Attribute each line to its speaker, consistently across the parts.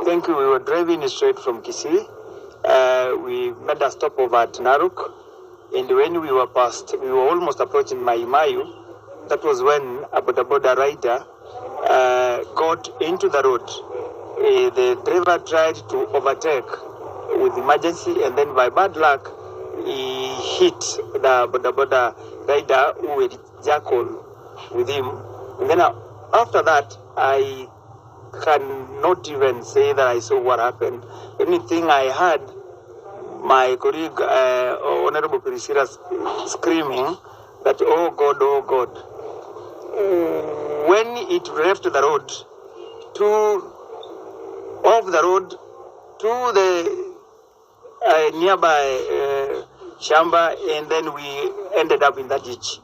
Speaker 1: Thank you. We were driving straight from Kisii. We made a stopover at Narok, and when we were almost approaching Nyamaiya. That was when a boda rider got into the road. The driver tried to overtake with emergency, and then by bad luck, he hit the boda rider who had jackled with him. And then after that, I cannot even say that I saw what happened. The only thing I heard, my colleague, Honorable Masira, screaming that, "Oh God, oh God." When it left the road, off the road to the nearby Shamba, and then we ended up in that ditch.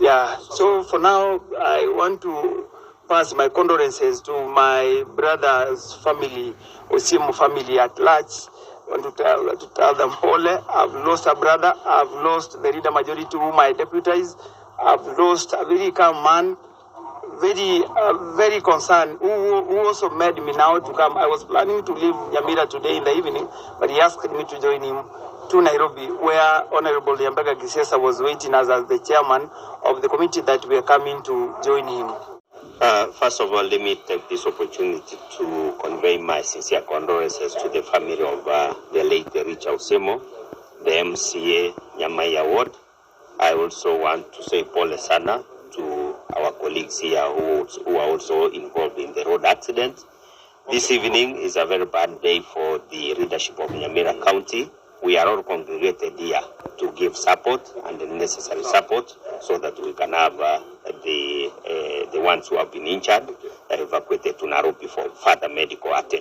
Speaker 1: Yeah, so for now, I want to pass my condolences to my brother's family, Osimu family at large. I want to tell them, Ole, I've lost a brother, I've lost the leader majority whom I deputize, I've lost a very calm man, very concerned, who also made me now to come. I was planning to leave Nyamira today in the evening, but he asked me to join him to Nairobi, where Honorable Nyamaiya Gisesa was waiting as the chairman of the committee that we are coming to join him.
Speaker 2: First of all, let me take this opportunity to convey my sincere condolences to the family of the late Richard Osemo, the MCA Nyamaiya Ward. I also want to say Pole Sana to our colleagues here who are also involved in the road accident. This evening is a very bad day for the leadership of Nyamira County. We are all congregated here to give support and the necessary support so that we can have the ones who have been injured evacuated to Nairobi for further medical attention.